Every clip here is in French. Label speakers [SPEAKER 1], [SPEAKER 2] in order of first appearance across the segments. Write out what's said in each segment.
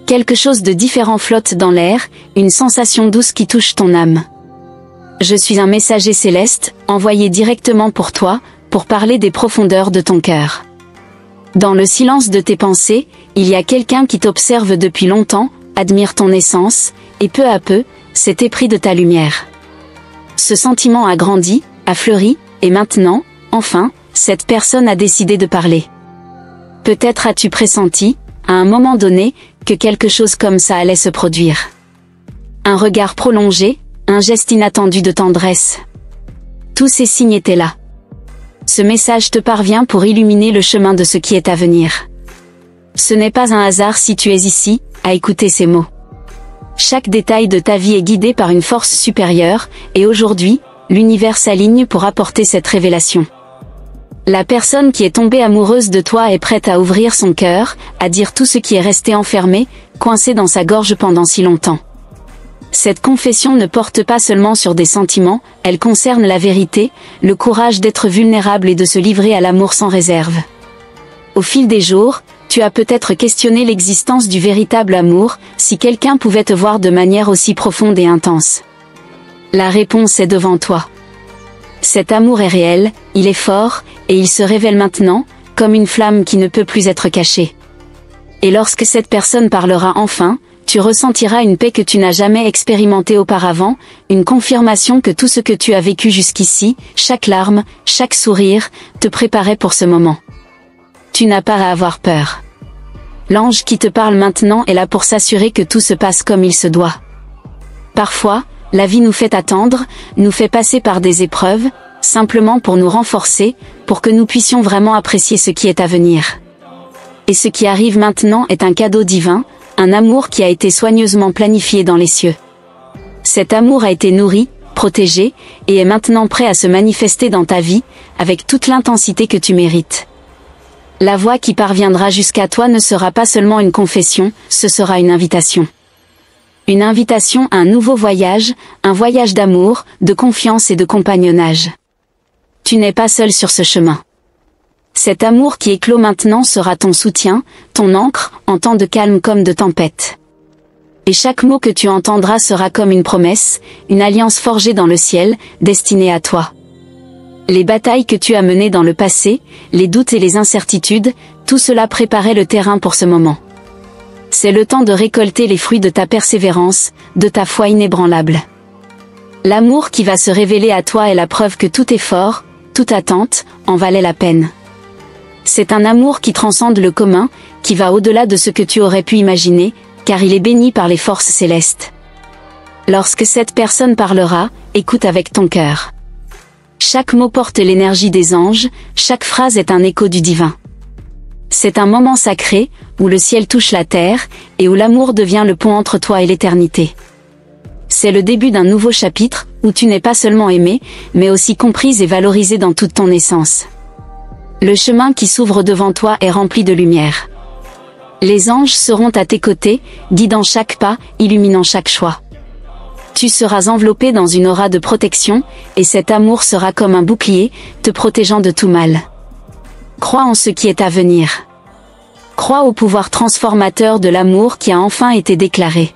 [SPEAKER 1] Quelque chose de différent flotte dans l'air, une sensation douce qui touche ton âme. Je suis un messager céleste, envoyé directement pour toi, pour parler des profondeurs de ton cœur. Dans le silence de tes pensées, il y a quelqu'un qui t'observe depuis longtemps, admire ton essence, et peu à peu, s'est épris de ta lumière. Ce sentiment a grandi, a fleuri, et maintenant, enfin, cette personne a décidé de parler. Peut-être as-tu pressenti, à un moment donné, que quelque chose comme ça allait se produire. Un regard prolongé, un geste inattendu de tendresse. Tous ces signes étaient là. Ce message te parvient pour illuminer le chemin de ce qui est à venir. Ce n'est pas un hasard si tu es ici, à écouter ces mots. Chaque détail de ta vie est guidé par une force supérieure, et aujourd'hui, l'univers s'aligne pour apporter cette révélation. La personne qui est tombée amoureuse de toi est prête à ouvrir son cœur, à dire tout ce qui est resté enfermé, coincé dans sa gorge pendant si longtemps. Cette confession ne porte pas seulement sur des sentiments, elle concerne la vérité, le courage d'être vulnérable et de se livrer à l'amour sans réserve. Au fil des jours, tu as peut-être questionné l'existence du véritable amour, si quelqu'un pouvait te voir de manière aussi profonde et intense. La réponse est devant toi. Cet amour est réel, il est fort, et il se révèle maintenant, comme une flamme qui ne peut plus être cachée. Et lorsque cette personne parlera enfin, tu ressentiras une paix que tu n'as jamais expérimentée auparavant, une confirmation que tout ce que tu as vécu jusqu'ici, chaque larme, chaque sourire, te préparait pour ce moment. Tu n'as pas à avoir peur. L'ange qui te parle maintenant est là pour s'assurer que tout se passe comme il se doit. Parfois, la vie nous fait attendre, nous fait passer par des épreuves, simplement pour nous renforcer, pour que nous puissions vraiment apprécier ce qui est à venir. Et ce qui arrive maintenant est un cadeau divin, un amour qui a été soigneusement planifié dans les cieux. Cet amour a été nourri, protégé, et est maintenant prêt à se manifester dans ta vie, avec toute l'intensité que tu mérites. La voix qui parviendra jusqu'à toi ne sera pas seulement une confession, ce sera une invitation. Une invitation à un nouveau voyage, un voyage d'amour, de confiance et de compagnonnage. Tu n'es pas seul sur ce chemin. Cet amour qui éclot maintenant sera ton soutien, ton ancre, en temps de calme comme de tempête. Et chaque mot que tu entendras sera comme une promesse, une alliance forgée dans le ciel, destinée à toi. Les batailles que tu as menées dans le passé, les doutes et les incertitudes, tout cela préparait le terrain pour ce moment. C'est le temps de récolter les fruits de ta persévérance, de ta foi inébranlable. L'amour qui va se révéler à toi est la preuve que tout effort, toute attente, en valait la peine. C'est un amour qui transcende le commun, qui va au-delà de ce que tu aurais pu imaginer, car il est béni par les forces célestes. Lorsque cette personne parlera, écoute avec ton cœur. Chaque mot porte l'énergie des anges, chaque phrase est un écho du divin. C'est un moment sacré, où le ciel touche la terre, et où l'amour devient le pont entre toi et l'éternité. C'est le début d'un nouveau chapitre, où tu n'es pas seulement aimée, mais aussi comprise et valorisée dans toute ton essence. Le chemin qui s'ouvre devant toi est rempli de lumière. Les anges seront à tes côtés, guidant chaque pas, illuminant chaque choix. Tu seras enveloppé dans une aura de protection, et cet amour sera comme un bouclier, te protégeant de tout mal. Crois en ce qui est à venir. Crois au pouvoir transformateur de l'amour qui a enfin été déclaré.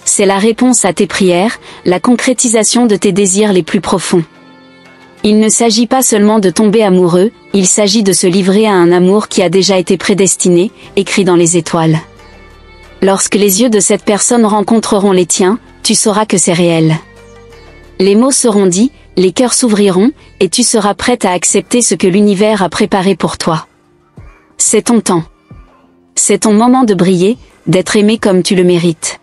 [SPEAKER 1] C'est la réponse à tes prières, la concrétisation de tes désirs les plus profonds. Il ne s'agit pas seulement de tomber amoureux, il s'agit de se livrer à un amour qui a déjà été prédestiné, écrit dans les étoiles. Lorsque les yeux de cette personne rencontreront les tiens, tu sauras que c'est réel. Les mots seront dits, les cœurs s'ouvriront, et tu seras prête à accepter ce que l'univers a préparé pour toi. C'est ton temps. C'est ton moment de briller, d'être aimé comme tu le mérites.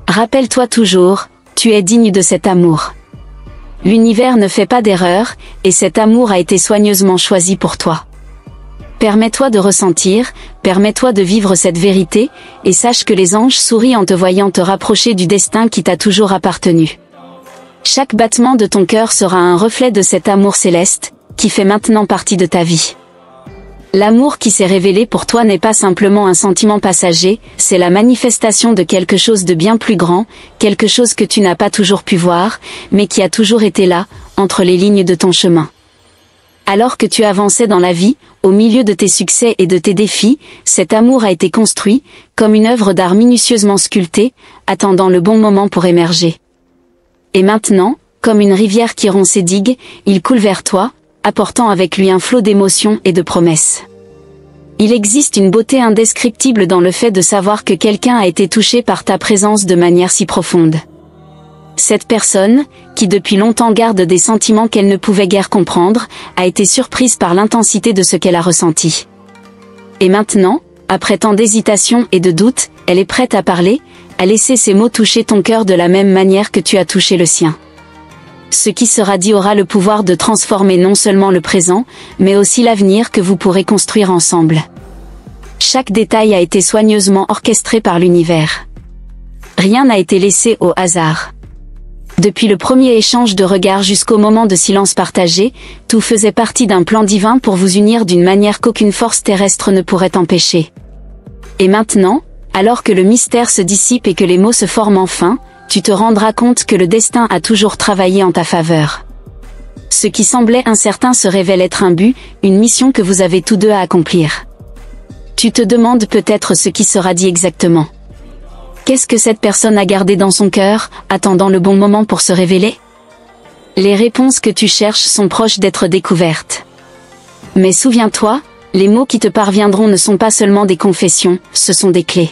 [SPEAKER 1] Rappelle-toi toujours, tu es digne de cet amour. L'univers ne fait pas d'erreur, et cet amour a été soigneusement choisi pour toi. Permets-toi de ressentir, permets-toi de vivre cette vérité, et sache que les anges sourient en te voyant te rapprocher du destin qui t'a toujours appartenu. Chaque battement de ton cœur sera un reflet de cet amour céleste, qui fait maintenant partie de ta vie. L'amour qui s'est révélé pour toi n'est pas simplement un sentiment passager, c'est la manifestation de quelque chose de bien plus grand, quelque chose que tu n'as pas toujours pu voir, mais qui a toujours été là, entre les lignes de ton chemin. Alors que tu avançais dans la vie, au milieu de tes succès et de tes défis, cet amour a été construit, comme une œuvre d'art minutieusement sculptée, attendant le bon moment pour émerger. Et maintenant, comme une rivière qui rompt ses digues, il coule vers toi, apportant avec lui un flot d'émotions et de promesses. Il existe une beauté indescriptible dans le fait de savoir que quelqu'un a été touché par ta présence de manière si profonde. Cette personne, qui depuis longtemps garde des sentiments qu'elle ne pouvait guère comprendre, a été surprise par l'intensité de ce qu'elle a ressenti. Et maintenant, après tant d'hésitation et de doute, elle est prête à parler, à laisser ses mots toucher ton cœur de la même manière que tu as touché le sien. Ce qui sera dit aura le pouvoir de transformer non seulement le présent, mais aussi l'avenir que vous pourrez construire ensemble. Chaque détail a été soigneusement orchestré par l'univers. Rien n'a été laissé au hasard. Depuis le premier échange de regards jusqu'au moment de silence partagé, tout faisait partie d'un plan divin pour vous unir d'une manière qu'aucune force terrestre ne pourrait empêcher. Et maintenant, alors que le mystère se dissipe et que les mots se forment enfin, tu te rendras compte que le destin a toujours travaillé en ta faveur. Ce qui semblait incertain se révèle être un but, une mission que vous avez tous deux à accomplir. Tu te demandes peut-être ce qui sera dit exactement. Qu'est-ce que cette personne a gardé dans son cœur, attendant le bon moment pour se révéler? Les réponses que tu cherches sont proches d'être découvertes. Mais souviens-toi, les mots qui te parviendront ne sont pas seulement des confessions, ce sont des clés.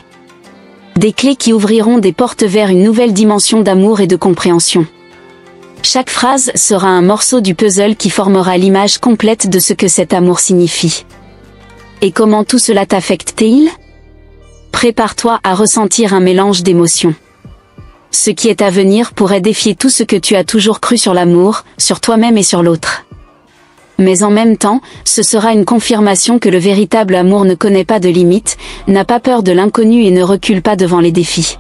[SPEAKER 1] Des clés qui ouvriront des portes vers une nouvelle dimension d'amour et de compréhension. Chaque phrase sera un morceau du puzzle qui formera l'image complète de ce que cet amour signifie. Et comment tout cela t'affecte-t-il? Prépare-toi à ressentir un mélange d'émotions. Ce qui est à venir pourrait défier tout ce que tu as toujours cru sur l'amour, sur toi-même et sur l'autre. Mais en même temps, ce sera une confirmation que le véritable amour ne connaît pas de limites, n'a pas peur de l'inconnu et ne recule pas devant les défis.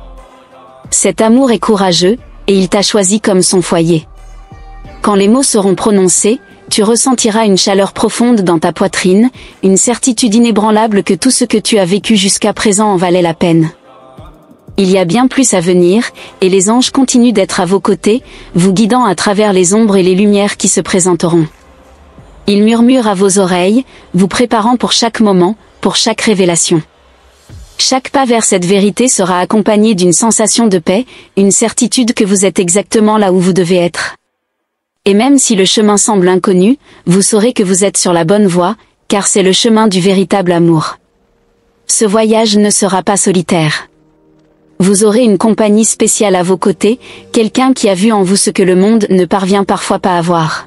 [SPEAKER 1] Cet amour est courageux, et il t'a choisi comme son foyer. Quand les mots seront prononcés, tu ressentiras une chaleur profonde dans ta poitrine, une certitude inébranlable que tout ce que tu as vécu jusqu'à présent en valait la peine. Il y a bien plus à venir, et les anges continuent d'être à vos côtés, vous guidant à travers les ombres et les lumières qui se présenteront. Ils murmurent à vos oreilles, vous préparant pour chaque moment, pour chaque révélation. Chaque pas vers cette vérité sera accompagné d'une sensation de paix, une certitude que vous êtes exactement là où vous devez être. Et même si le chemin semble inconnu, vous saurez que vous êtes sur la bonne voie, car c'est le chemin du véritable amour. Ce voyage ne sera pas solitaire. Vous aurez une compagnie spéciale à vos côtés, quelqu'un qui a vu en vous ce que le monde ne parvient parfois pas à voir.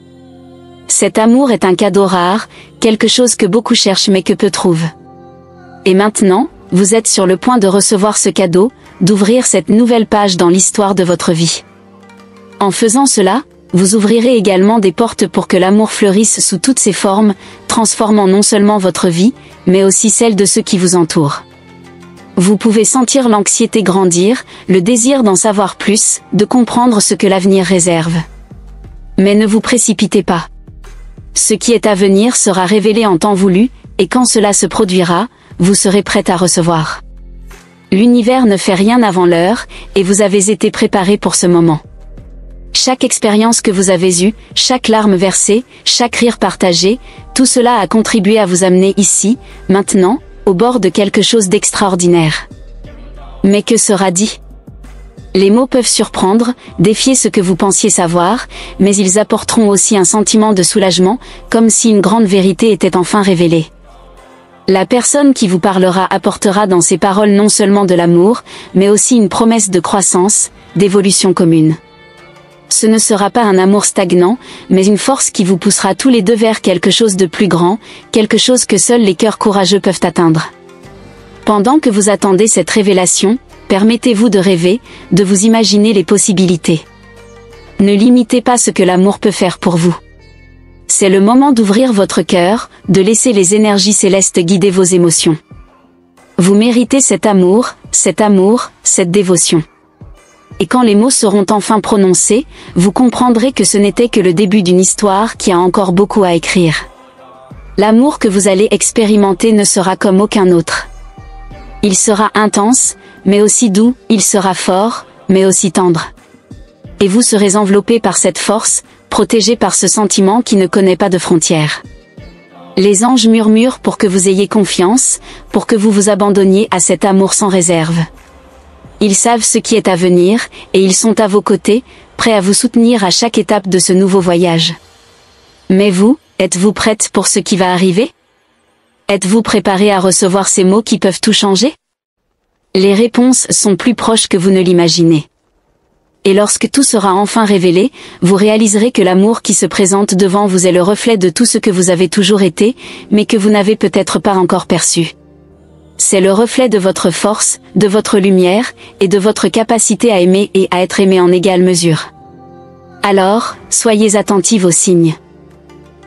[SPEAKER 1] Cet amour est un cadeau rare, quelque chose que beaucoup cherchent mais que peu trouvent. Et maintenant, vous êtes sur le point de recevoir ce cadeau, d'ouvrir cette nouvelle page dans l'histoire de votre vie. En faisant cela, vous ouvrirez également des portes pour que l'amour fleurisse sous toutes ses formes, transformant non seulement votre vie, mais aussi celle de ceux qui vous entourent. Vous pouvez sentir l'anxiété grandir, le désir d'en savoir plus, de comprendre ce que l'avenir réserve. Mais ne vous précipitez pas. Ce qui est à venir sera révélé en temps voulu, et quand cela se produira, vous serez prêt à recevoir. L'univers ne fait rien avant l'heure, et vous avez été préparé pour ce moment. Chaque expérience que vous avez eue, chaque larme versée, chaque rire partagé, tout cela a contribué à vous amener ici, maintenant, au bord de quelque chose d'extraordinaire. Mais que sera dit? Les mots peuvent surprendre, défier ce que vous pensiez savoir, mais ils apporteront aussi un sentiment de soulagement, comme si une grande vérité était enfin révélée. La personne qui vous parlera apportera dans ses paroles non seulement de l'amour, mais aussi une promesse de croissance, d'évolution commune. Ce ne sera pas un amour stagnant, mais une force qui vous poussera tous les deux vers quelque chose de plus grand, quelque chose que seuls les cœurs courageux peuvent atteindre. Pendant que vous attendez cette révélation, permettez-vous de rêver, de vous imaginer les possibilités. Ne limitez pas ce que l'amour peut faire pour vous. C'est le moment d'ouvrir votre cœur, de laisser les énergies célestes guider vos émotions. Vous méritez cet amour, cette dévotion. Et quand les mots seront enfin prononcés, vous comprendrez que ce n'était que le début d'une histoire qui a encore beaucoup à écrire. L'amour que vous allez expérimenter ne sera comme aucun autre. Il sera intense, mais aussi doux, il sera fort, mais aussi tendre. Et vous serez enveloppé par cette force, protégé par ce sentiment qui ne connaît pas de frontières. Les anges murmurent pour que vous ayez confiance, pour que vous vous abandonniez à cet amour sans réserve. Ils savent ce qui est à venir, et ils sont à vos côtés, prêts à vous soutenir à chaque étape de ce nouveau voyage. Mais vous, êtes-vous prête pour ce qui va arriver? Êtes-vous préparé à recevoir ces mots qui peuvent tout changer? Les réponses sont plus proches que vous ne l'imaginez. Et lorsque tout sera enfin révélé, vous réaliserez que l'amour qui se présente devant vous est le reflet de tout ce que vous avez toujours été, mais que vous n'avez peut-être pas encore perçu. C'est le reflet de votre force, de votre lumière, et de votre capacité à aimer et à être aimé en égale mesure. Alors, soyez attentive aux signes.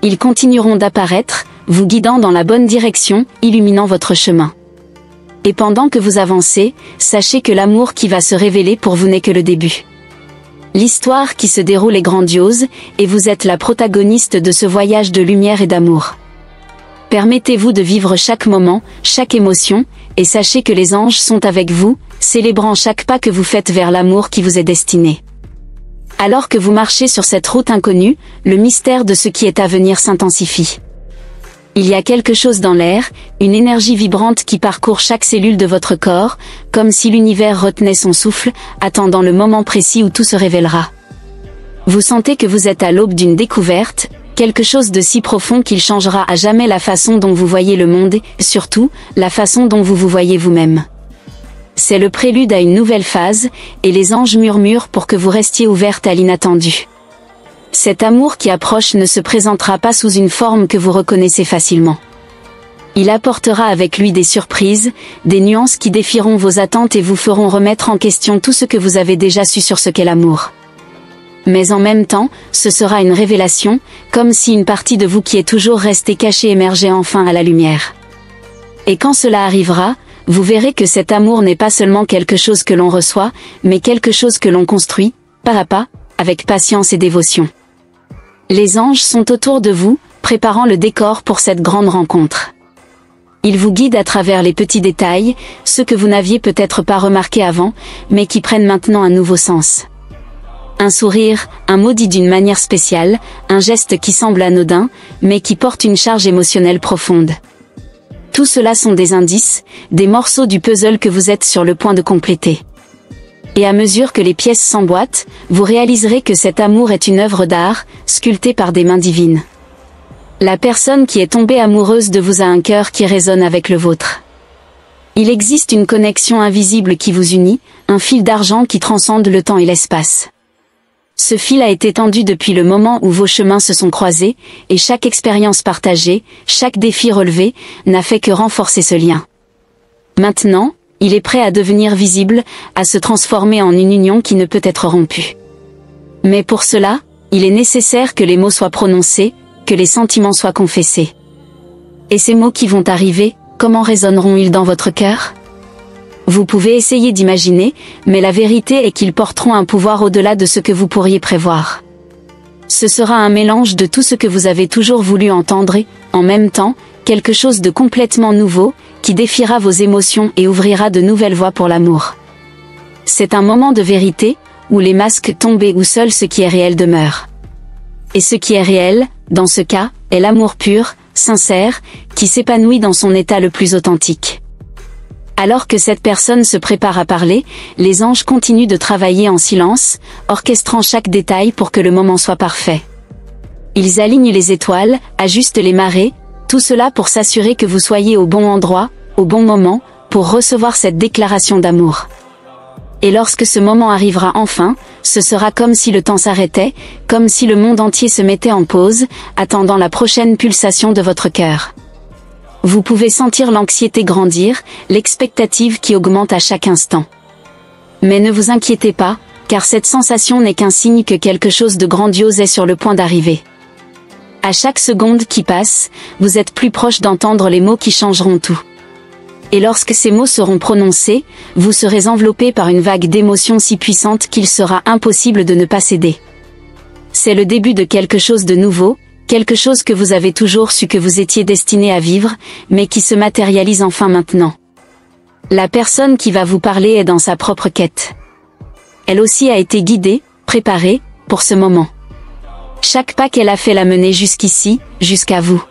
[SPEAKER 1] Ils continueront d'apparaître, vous guidant dans la bonne direction, illuminant votre chemin. Et pendant que vous avancez, sachez que l'amour qui va se révéler pour vous n'est que le début. L'histoire qui se déroule est grandiose, et vous êtes la protagoniste de ce voyage de lumière et d'amour. Permettez-vous de vivre chaque moment, chaque émotion, et sachez que les anges sont avec vous, célébrant chaque pas que vous faites vers l'amour qui vous est destiné. Alors que vous marchez sur cette route inconnue, le mystère de ce qui est à venir s'intensifie. Il y a quelque chose dans l'air, une énergie vibrante qui parcourt chaque cellule de votre corps, comme si l'univers retenait son souffle, attendant le moment précis où tout se révélera. Vous sentez que vous êtes à l'aube d'une découverte, quelque chose de si profond qu'il changera à jamais la façon dont vous voyez le monde et, surtout, la façon dont vous vous voyez vous-même. C'est le prélude à une nouvelle phase, et les anges murmurent pour que vous restiez ouverte à l'inattendu. Cet amour qui approche ne se présentera pas sous une forme que vous reconnaissez facilement. Il apportera avec lui des surprises, des nuances qui défieront vos attentes et vous feront remettre en question tout ce que vous avez déjà su sur ce qu'est l'amour. Mais en même temps, ce sera une révélation, comme si une partie de vous qui est toujours restée cachée émergeait enfin à la lumière. Et quand cela arrivera, vous verrez que cet amour n'est pas seulement quelque chose que l'on reçoit, mais quelque chose que l'on construit, pas à pas, avec patience et dévotion. Les anges sont autour de vous, préparant le décor pour cette grande rencontre. Ils vous guident à travers les petits détails, ceux que vous n'aviez peut-être pas remarqués avant, mais qui prennent maintenant un nouveau sens. Un sourire, un mot dit d'une manière spéciale, un geste qui semble anodin, mais qui porte une charge émotionnelle profonde. Tout cela sont des indices, des morceaux du puzzle que vous êtes sur le point de compléter. Et à mesure que les pièces s'emboîtent, vous réaliserez que cet amour est une œuvre d'art, sculptée par des mains divines. La personne qui est tombée amoureuse de vous a un cœur qui résonne avec le vôtre. Il existe une connexion invisible qui vous unit, un fil d'argent qui transcende le temps et l'espace. Ce fil a été tendu depuis le moment où vos chemins se sont croisés, et chaque expérience partagée, chaque défi relevé, n'a fait que renforcer ce lien. Maintenant, il est prêt à devenir visible, à se transformer en une union qui ne peut être rompue. Mais pour cela, il est nécessaire que les mots soient prononcés, que les sentiments soient confessés. Et ces mots qui vont arriver, comment résonneront-ils dans votre cœur? Vous pouvez essayer d'imaginer, mais la vérité est qu'ils porteront un pouvoir au-delà de ce que vous pourriez prévoir. Ce sera un mélange de tout ce que vous avez toujours voulu entendre et, en même temps, quelque chose de complètement nouveau, qui défiera vos émotions et ouvrira de nouvelles voies pour l'amour. C'est un moment de vérité, où les masques tombent et où seul ce qui est réel demeure. Et ce qui est réel, dans ce cas, est l'amour pur, sincère, qui s'épanouit dans son état le plus authentique. Alors que cette personne se prépare à parler, les anges continuent de travailler en silence, orchestrant chaque détail pour que le moment soit parfait. Ils alignent les étoiles, ajustent les marées, tout cela pour s'assurer que vous soyez au bon endroit, au bon moment, pour recevoir cette déclaration d'amour. Et lorsque ce moment arrivera enfin, ce sera comme si le temps s'arrêtait, comme si le monde entier se mettait en pause, attendant la prochaine pulsation de votre cœur. Vous pouvez sentir l'anxiété grandir, l'expectative qui augmente à chaque instant. Mais ne vous inquiétez pas, car cette sensation n'est qu'un signe que quelque chose de grandiose est sur le point d'arriver. À chaque seconde qui passe, vous êtes plus proche d'entendre les mots qui changeront tout. Et lorsque ces mots seront prononcés, vous serez enveloppé par une vague d'émotions si puissante qu'il sera impossible de ne pas céder. C'est le début de quelque chose de nouveau, quelque chose que vous avez toujours su que vous étiez destiné à vivre, mais qui se matérialise enfin maintenant. La personne qui va vous parler est dans sa propre quête. Elle aussi a été guidée, préparée, pour ce moment. Chaque pas qu'elle a fait l'a menée jusqu'ici, jusqu'à vous.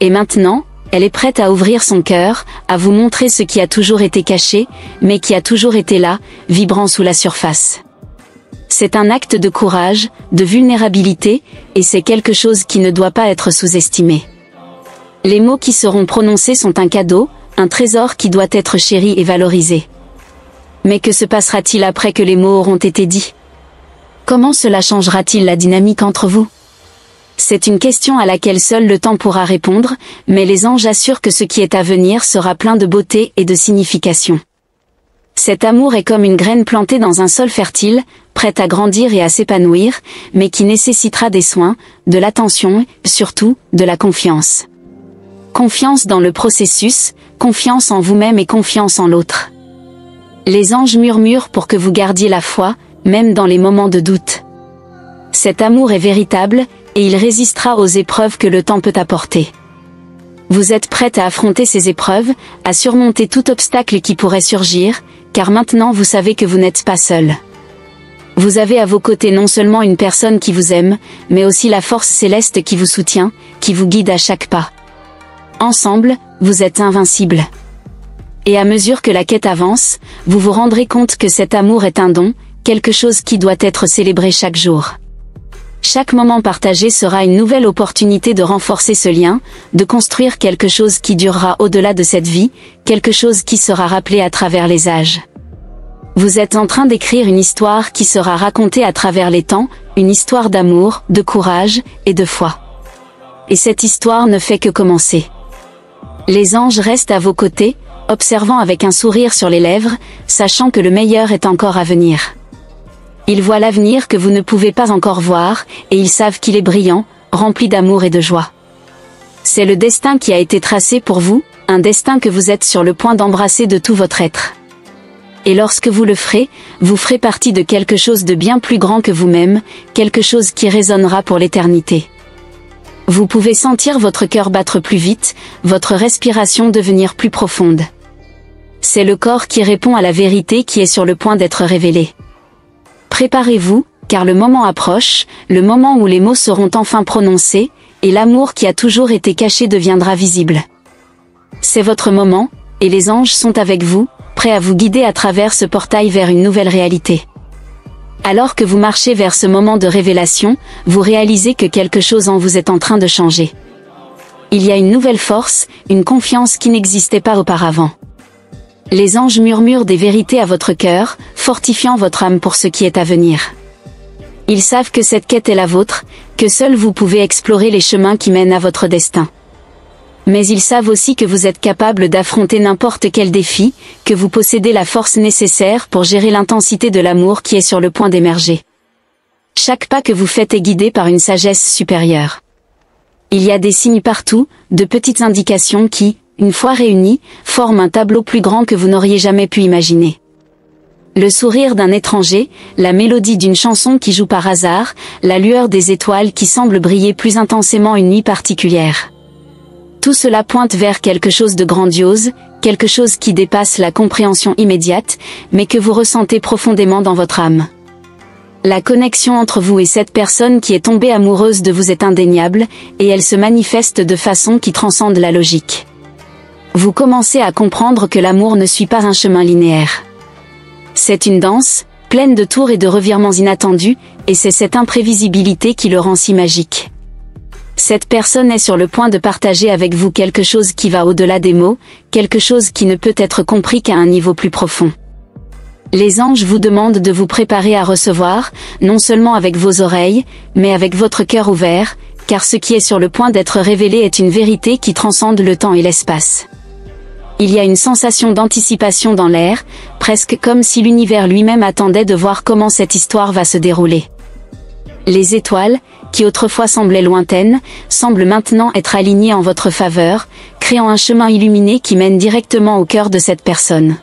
[SPEAKER 1] Et maintenant, elle est prête à ouvrir son cœur, à vous montrer ce qui a toujours été caché, mais qui a toujours été là, vibrant sous la surface. C'est un acte de courage, de vulnérabilité, et c'est quelque chose qui ne doit pas être sous-estimé. Les mots qui seront prononcés sont un cadeau, un trésor qui doit être chéri et valorisé. Mais que se passera-t-il après que les mots auront été dits? Comment cela changera-t-il la dynamique entre vous? C'est une question à laquelle seul le temps pourra répondre, mais les anges assurent que ce qui est à venir sera plein de beauté et de signification. Cet amour est comme une graine plantée dans un sol fertile, prête à grandir et à s'épanouir, mais qui nécessitera des soins, de l'attention, surtout, de la confiance. Confiance dans le processus, confiance en vous-même et confiance en l'autre. Les anges murmurent pour que vous gardiez la foi, même dans les moments de doute. Cet amour est véritable, et il résistera aux épreuves que le temps peut apporter. Vous êtes prête à affronter ces épreuves, à surmonter tout obstacle qui pourrait surgir, car maintenant vous savez que vous n'êtes pas seul. Vous avez à vos côtés non seulement une personne qui vous aime, mais aussi la force céleste qui vous soutient, qui vous guide à chaque pas. Ensemble, vous êtes invincibles. Et à mesure que la quête avance, vous vous rendrez compte que cet amour est un don, quelque chose qui doit être célébré chaque jour. Chaque moment partagé sera une nouvelle opportunité de renforcer ce lien, de construire quelque chose qui durera au-delà de cette vie, quelque chose qui sera rappelé à travers les âges. Vous êtes en train d'écrire une histoire qui sera racontée à travers les temps, une histoire d'amour, de courage et de foi. Et cette histoire ne fait que commencer. Les anges restent à vos côtés, observant avec un sourire sur les lèvres, sachant que le meilleur est encore à venir. Ils voient l'avenir que vous ne pouvez pas encore voir, et ils savent qu'il est brillant, rempli d'amour et de joie. C'est le destin qui a été tracé pour vous, un destin que vous êtes sur le point d'embrasser de tout votre être. Et lorsque vous le ferez, vous ferez partie de quelque chose de bien plus grand que vous-même, quelque chose qui résonnera pour l'éternité. Vous pouvez sentir votre cœur battre plus vite, votre respiration devenir plus profonde. C'est le corps qui répond à la vérité qui est sur le point d'être révélée. Préparez-vous, car le moment approche, le moment où les mots seront enfin prononcés, et l'amour qui a toujours été caché deviendra visible. C'est votre moment, et les anges sont avec vous, prêts à vous guider à travers ce portail vers une nouvelle réalité. Alors que vous marchez vers ce moment de révélation, vous réalisez que quelque chose en vous est en train de changer. Il y a une nouvelle force, une confiance qui n'existait pas auparavant. Les anges murmurent des vérités à votre cœur, fortifiant votre âme pour ce qui est à venir. Ils savent que cette quête est la vôtre, que seul vous pouvez explorer les chemins qui mènent à votre destin. Mais ils savent aussi que vous êtes capable d'affronter n'importe quel défi, que vous possédez la force nécessaire pour gérer l'intensité de l'amour qui est sur le point d'émerger. Chaque pas que vous faites est guidé par une sagesse supérieure. Il y a des signes partout, de petites indications qui, une fois réunis, forment un tableau plus grand que vous n'auriez jamais pu imaginer. Le sourire d'un étranger, la mélodie d'une chanson qui joue par hasard, la lueur des étoiles qui semblent briller plus intensément une nuit particulière. Tout cela pointe vers quelque chose de grandiose, quelque chose qui dépasse la compréhension immédiate, mais que vous ressentez profondément dans votre âme. La connexion entre vous et cette personne qui est tombée amoureuse de vous est indéniable, et elle se manifeste de façon qui transcende la logique. Vous commencez à comprendre que l'amour ne suit pas un chemin linéaire. C'est une danse, pleine de tours et de revirements inattendus, et c'est cette imprévisibilité qui le rend si magique. Cette personne est sur le point de partager avec vous quelque chose qui va au-delà des mots, quelque chose qui ne peut être compris qu'à un niveau plus profond. Les anges vous demandent de vous préparer à recevoir, non seulement avec vos oreilles, mais avec votre cœur ouvert, car ce qui est sur le point d'être révélé est une vérité qui transcende le temps et l'espace. Il y a une sensation d'anticipation dans l'air, presque comme si l'univers lui-même attendait de voir comment cette histoire va se dérouler. Les étoiles, qui autrefois semblaient lointaines, semblent maintenant être alignées en votre faveur, créant un chemin illuminé qui mène directement au cœur de cette personne.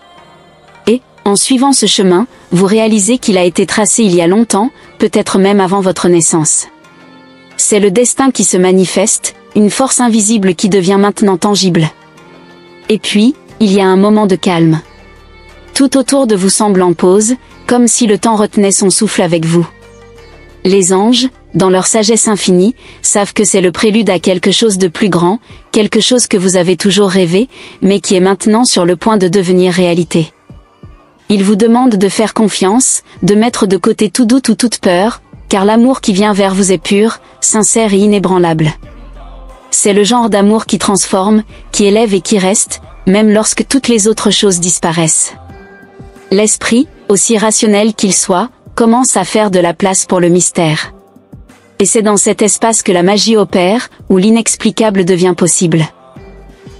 [SPEAKER 1] Et, en suivant ce chemin, vous réalisez qu'il a été tracé il y a longtemps, peut-être même avant votre naissance. C'est le destin qui se manifeste, une force invisible qui devient maintenant tangible. Et puis, il y a un moment de calme. Tout autour de vous semble en pause, comme si le temps retenait son souffle avec vous. Les anges, dans leur sagesse infinie, savent que c'est le prélude à quelque chose de plus grand, quelque chose que vous avez toujours rêvé, mais qui est maintenant sur le point de devenir réalité. Ils vous demandent de faire confiance, de mettre de côté tout doute ou toute peur, car l'amour qui vient vers vous est pur, sincère et inébranlable. C'est le genre d'amour qui transforme, qui élève et qui reste, même lorsque toutes les autres choses disparaissent. L'esprit, aussi rationnel qu'il soit, commence à faire de la place pour le mystère. Et c'est dans cet espace que la magie opère, où l'inexplicable devient possible.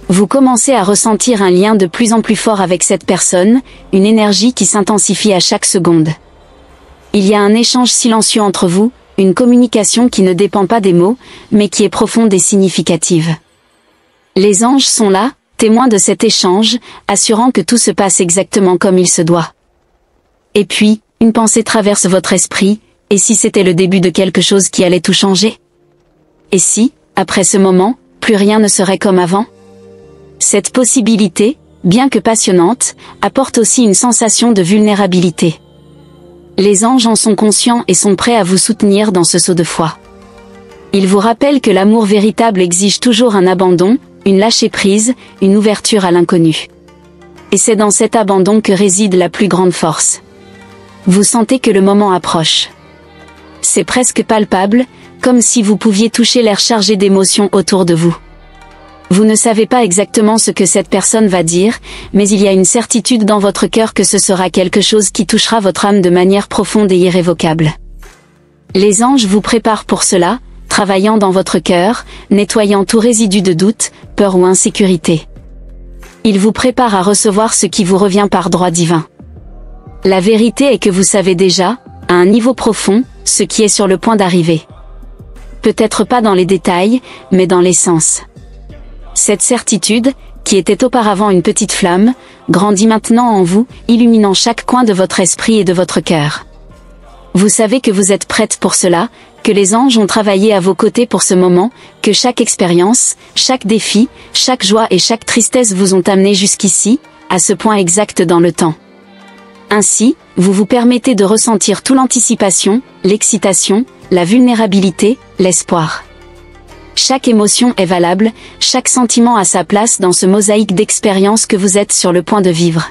[SPEAKER 1] Vous commencez à ressentir un lien de plus en plus fort avec cette personne, une énergie qui s'intensifie à chaque seconde. Il y a un échange silencieux entre vous, une communication qui ne dépend pas des mots, mais qui est profonde et significative. Les anges sont là, témoins de cet échange, assurant que tout se passe exactement comme il se doit. Et puis, une pensée traverse votre esprit, et si c'était le début de quelque chose qui allait tout changer? Et si, après ce moment, plus rien ne serait comme avant? Cette possibilité, bien que passionnante, apporte aussi une sensation de vulnérabilité. Les anges en sont conscients et sont prêts à vous soutenir dans ce saut de foi. Ils vous rappellent que l'amour véritable exige toujours un abandon, une lâcher-prise, une ouverture à l'inconnu. Et c'est dans cet abandon que réside la plus grande force. Vous sentez que le moment approche. C'est presque palpable, comme si vous pouviez toucher l'air chargé d'émotions autour de vous. Vous ne savez pas exactement ce que cette personne va dire, mais il y a une certitude dans votre cœur que ce sera quelque chose qui touchera votre âme de manière profonde et irrévocable. Les anges vous préparent pour cela, travaillant dans votre cœur, nettoyant tout résidu de doute, peur ou insécurité. Ils vous préparent à recevoir ce qui vous revient par droit divin. La vérité est que vous savez déjà, à un niveau profond, ce qui est sur le point d'arriver. Peut-être pas dans les détails, mais dans l'essence. Cette certitude, qui était auparavant une petite flamme, grandit maintenant en vous, illuminant chaque coin de votre esprit et de votre cœur. Vous savez que vous êtes prête pour cela, que les anges ont travaillé à vos côtés pour ce moment, que chaque expérience, chaque défi, chaque joie et chaque tristesse vous ont amené jusqu'ici, à ce point exact dans le temps. Ainsi, vous vous permettez de ressentir toute l'anticipation, l'excitation, la vulnérabilité, l'espoir. Chaque émotion est valable, chaque sentiment a sa place dans ce mosaïque d'expériences que vous êtes sur le point de vivre.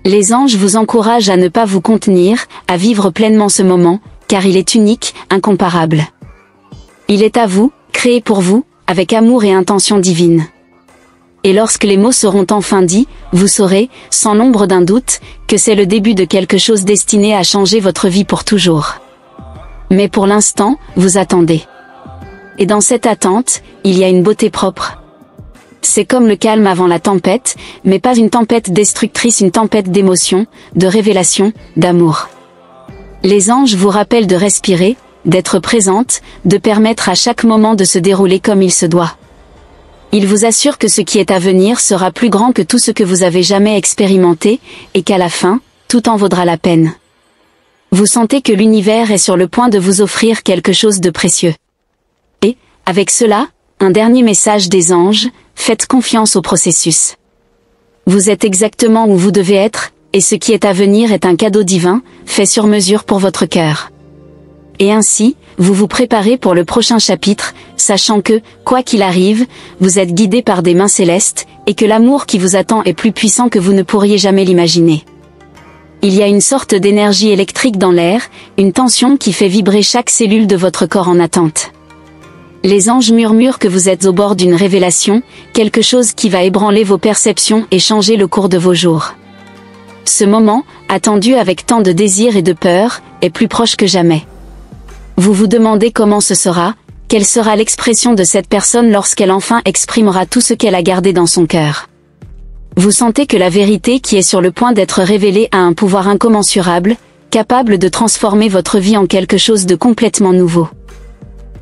[SPEAKER 1] Les anges vous encouragent à ne pas vous contenir, à vivre pleinement ce moment, car il est unique, incomparable. Il est à vous, créé pour vous, avec amour et intention divine. Et lorsque les mots seront enfin dits, vous saurez, sans l'ombre d'un doute, que c'est le début de quelque chose destiné à changer votre vie pour toujours. Mais pour l'instant, vous attendez. Et dans cette attente, il y a une beauté propre. C'est comme le calme avant la tempête, mais pas une tempête destructrice, une tempête d'émotion, de révélation, d'amour. Les anges vous rappellent de respirer, d'être présente, de permettre à chaque moment de se dérouler comme il se doit. Ils vous assurent que ce qui est à venir sera plus grand que tout ce que vous avez jamais expérimenté, et qu'à la fin, tout en vaudra la peine. Vous sentez que l'univers est sur le point de vous offrir quelque chose de précieux. Et, avec cela, un dernier message des anges, faites confiance au processus. Vous êtes exactement où vous devez être, et ce qui est à venir est un cadeau divin, fait sur mesure pour votre cœur. Et ainsi, vous vous préparez pour le prochain chapitre, sachant que, quoi qu'il arrive, vous êtes guidé par des mains célestes, et que l'amour qui vous attend est plus puissant que vous ne pourriez jamais l'imaginer. Il y a une sorte d'énergie électrique dans l'air, une tension qui fait vibrer chaque cellule de votre corps en attente. Les anges murmurent que vous êtes au bord d'une révélation, quelque chose qui va ébranler vos perceptions et changer le cours de vos jours. Ce moment, attendu avec tant de désir et de peur, est plus proche que jamais. Vous vous demandez comment ce sera, quelle sera l'expression de cette personne lorsqu'elle enfin exprimera tout ce qu'elle a gardé dans son cœur. Vous sentez que la vérité qui est sur le point d'être révélée a un pouvoir incommensurable, capable de transformer votre vie en quelque chose de complètement nouveau.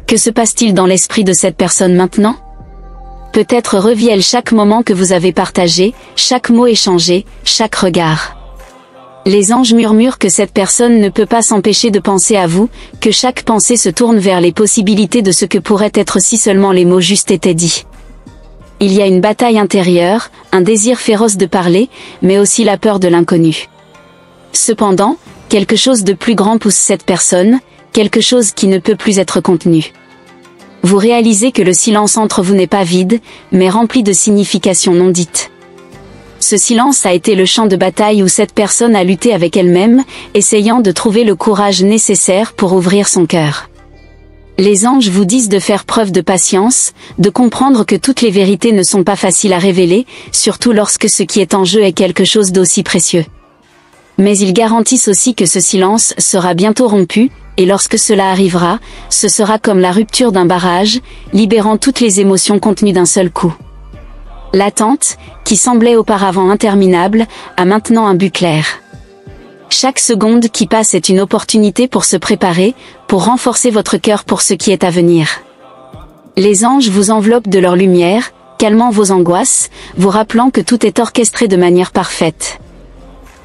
[SPEAKER 1] Que se passe-t-il dans l'esprit de cette personne maintenant? Peut-être revit-elle chaque moment que vous avez partagé, chaque mot échangé, chaque regard. Les anges murmurent que cette personne ne peut pas s'empêcher de penser à vous, que chaque pensée se tourne vers les possibilités de ce que pourrait être si seulement les mots juste étaient dits. Il y a une bataille intérieure, un désir féroce de parler, mais aussi la peur de l'inconnu. Cependant, quelque chose de plus grand pousse cette personne, quelque chose qui ne peut plus être contenu. Vous réalisez que le silence entre vous n'est pas vide, mais rempli de significations non dites. Ce silence a été le champ de bataille où cette personne a lutté avec elle-même, essayant de trouver le courage nécessaire pour ouvrir son cœur. Les anges vous disent de faire preuve de patience, de comprendre que toutes les vérités ne sont pas faciles à révéler, surtout lorsque ce qui est en jeu est quelque chose d'aussi précieux. Mais ils garantissent aussi que ce silence sera bientôt rompu, et lorsque cela arrivera, ce sera comme la rupture d'un barrage, libérant toutes les émotions contenues d'un seul coup. L'attente, qui semblait auparavant interminable, a maintenant un but clair. Chaque seconde qui passe est une opportunité pour se préparer, pour renforcer votre cœur pour ce qui est à venir. Les anges vous enveloppent de leur lumière, calmant vos angoisses, vous rappelant que tout est orchestré de manière parfaite.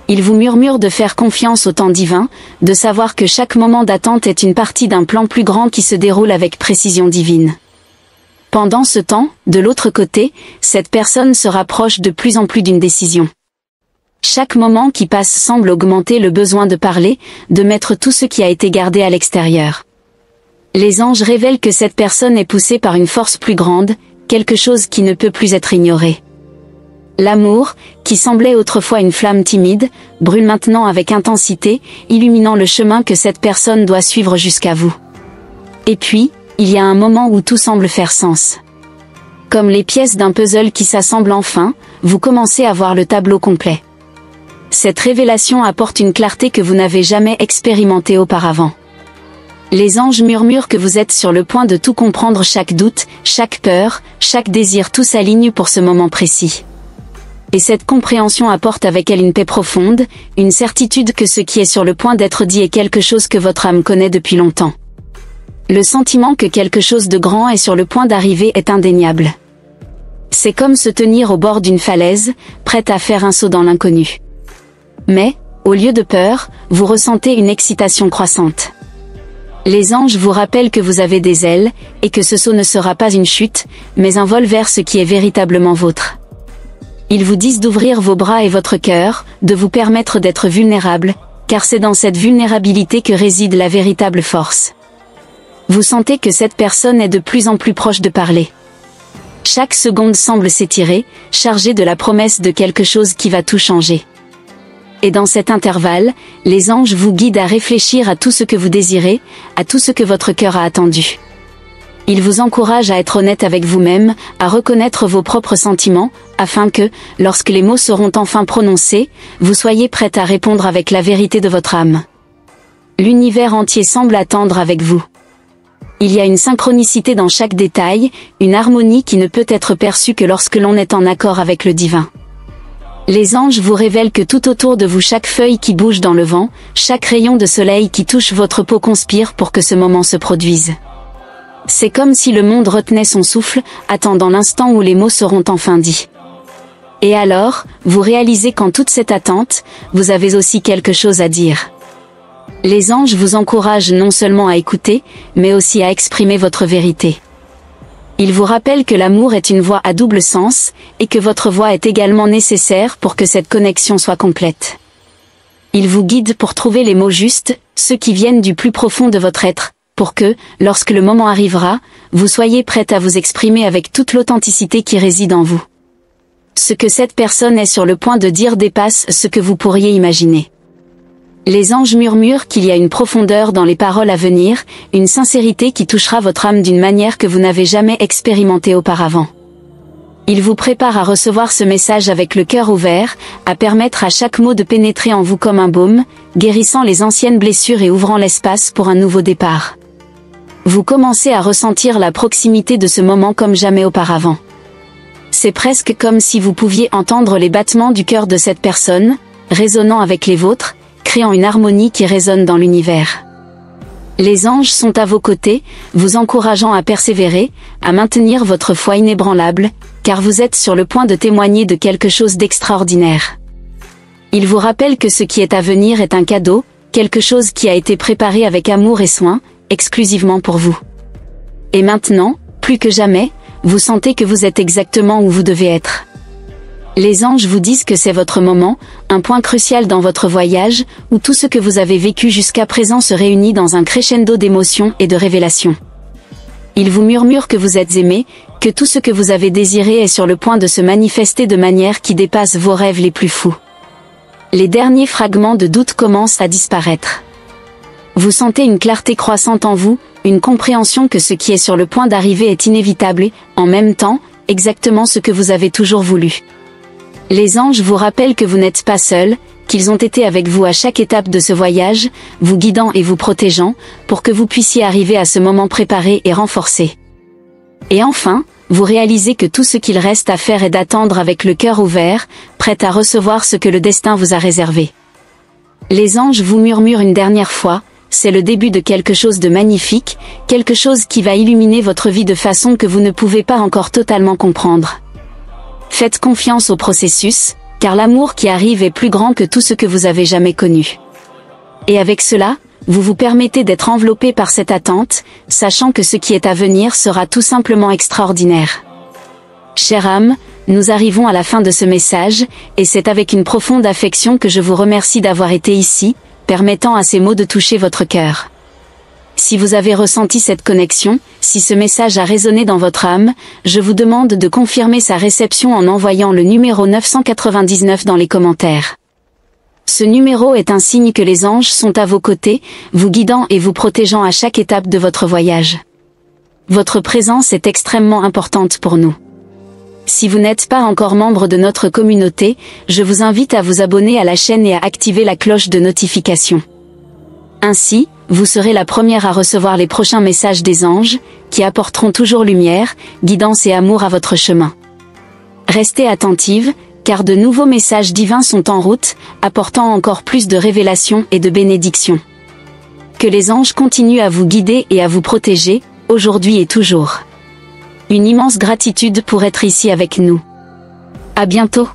[SPEAKER 1] Ils vous murmurent de faire confiance au temps divin, de savoir que chaque moment d'attente est une partie d'un plan plus grand qui se déroule avec précision divine. Pendant ce temps, de l'autre côté, cette personne se rapproche de plus en plus d'une décision. Chaque moment qui passe semble augmenter le besoin de parler, de mettre tout ce qui a été gardé à l'extérieur. Les anges révèlent que cette personne est poussée par une force plus grande, quelque chose qui ne peut plus être ignoré. L'amour, qui semblait autrefois une flamme timide, brûle maintenant avec intensité, illuminant le chemin que cette personne doit suivre jusqu'à vous. Et puis, il y a un moment où tout semble faire sens. Comme les pièces d'un puzzle qui s'assemblent enfin, vous commencez à voir le tableau complet. Cette révélation apporte une clarté que vous n'avez jamais expérimentée auparavant. Les anges murmurent que vous êtes sur le point de tout comprendre, chaque doute, chaque peur, chaque désir, tout s'aligne pour ce moment précis. Et cette compréhension apporte avec elle une paix profonde, une certitude que ce qui est sur le point d'être dit est quelque chose que votre âme connaît depuis longtemps. Le sentiment que quelque chose de grand est sur le point d'arriver est indéniable. C'est comme se tenir au bord d'une falaise, prête à faire un saut dans l'inconnu. Mais, au lieu de peur, vous ressentez une excitation croissante. Les anges vous rappellent que vous avez des ailes, et que ce saut ne sera pas une chute, mais un vol vers ce qui est véritablement vôtre. Ils vous disent d'ouvrir vos bras et votre cœur, de vous permettre d'être vulnérable, car c'est dans cette vulnérabilité que réside la véritable force. Vous sentez que cette personne est de plus en plus proche de parler. Chaque seconde semble s'étirer, chargée de la promesse de quelque chose qui va tout changer. Et dans cet intervalle, les anges vous guident à réfléchir à tout ce que vous désirez, à tout ce que votre cœur a attendu. Ils vous encouragent à être honnête avec vous-même, à reconnaître vos propres sentiments, afin que, lorsque les mots seront enfin prononcés, vous soyez prête à répondre avec la vérité de votre âme. L'univers entier semble attendre avec vous. Il y a une synchronicité dans chaque détail, une harmonie qui ne peut être perçue que lorsque l'on est en accord avec le divin. Les anges vous révèlent que tout autour de vous, chaque feuille qui bouge dans le vent, chaque rayon de soleil qui touche votre peau conspire pour que ce moment se produise. C'est comme si le monde retenait son souffle, attendant l'instant où les mots seront enfin dits. Et alors, vous réalisez qu'en toute cette attente, vous avez aussi quelque chose à dire. Les anges vous encouragent non seulement à écouter, mais aussi à exprimer votre vérité. Ils vous rappellent que l'amour est une voie à double sens, et que votre voix est également nécessaire pour que cette connexion soit complète. Ils vous guident pour trouver les mots justes, ceux qui viennent du plus profond de votre être, pour que, lorsque le moment arrivera, vous soyez prête à vous exprimer avec toute l'authenticité qui réside en vous. Ce que cette personne est sur le point de dire dépasse ce que vous pourriez imaginer. Les anges murmurent qu'il y a une profondeur dans les paroles à venir, une sincérité qui touchera votre âme d'une manière que vous n'avez jamais expérimentée auparavant. Ils vous préparent à recevoir ce message avec le cœur ouvert, à permettre à chaque mot de pénétrer en vous comme un baume, guérissant les anciennes blessures et ouvrant l'espace pour un nouveau départ. Vous commencez à ressentir la proximité de ce moment comme jamais auparavant. C'est presque comme si vous pouviez entendre les battements du cœur de cette personne, résonnant avec les vôtres, créant une harmonie qui résonne dans l'univers. Les anges sont à vos côtés, vous encourageant à persévérer, à maintenir votre foi inébranlable, car vous êtes sur le point de témoigner de quelque chose d'extraordinaire. Ils vous rappellent que ce qui est à venir est un cadeau, quelque chose qui a été préparé avec amour et soin, exclusivement pour vous. Et maintenant, plus que jamais, vous sentez que vous êtes exactement où vous devez être. Les anges vous disent que c'est votre moment, un point crucial dans votre voyage, où tout ce que vous avez vécu jusqu'à présent se réunit dans un crescendo d'émotions et de révélations. Ils vous murmurent que vous êtes aimé, que tout ce que vous avez désiré est sur le point de se manifester de manière qui dépasse vos rêves les plus fous. Les derniers fragments de doute commencent à disparaître. Vous sentez une clarté croissante en vous, une compréhension que ce qui est sur le point d'arriver est inévitable et, en même temps, exactement ce que vous avez toujours voulu. Les anges vous rappellent que vous n'êtes pas seul, qu'ils ont été avec vous à chaque étape de ce voyage, vous guidant et vous protégeant, pour que vous puissiez arriver à ce moment préparé et renforcé. Et enfin, vous réalisez que tout ce qu'il reste à faire est d'attendre avec le cœur ouvert, prêt à recevoir ce que le destin vous a réservé. Les anges vous murmurent une dernière fois, c'est le début de quelque chose de magnifique, quelque chose qui va illuminer votre vie de façon que vous ne pouvez pas encore totalement comprendre. Faites confiance au processus, car l'amour qui arrive est plus grand que tout ce que vous avez jamais connu. Et avec cela, vous vous permettez d'être enveloppé par cette attente, sachant que ce qui est à venir sera tout simplement extraordinaire. Chère âme, nous arrivons à la fin de ce message, et c'est avec une profonde affection que je vous remercie d'avoir été ici, permettant à ces mots de toucher votre cœur. Si vous avez ressenti cette connexion, si ce message a résonné dans votre âme, je vous demande de confirmer sa réception en envoyant le numéro 999 dans les commentaires. Ce numéro est un signe que les anges sont à vos côtés, vous guidant et vous protégeant à chaque étape de votre voyage. Votre présence est extrêmement importante pour nous. Si vous n'êtes pas encore membre de notre communauté, je vous invite à vous abonner à la chaîne et à activer la cloche de notification. Ainsi, vous serez la première à recevoir les prochains messages des anges, qui apporteront toujours lumière, guidance et amour à votre chemin. Restez attentive, car de nouveaux messages divins sont en route, apportant encore plus de révélations et de bénédictions. Que les anges continuent à vous guider et à vous protéger, aujourd'hui et toujours. Une immense gratitude pour être ici avec nous. À bientôt.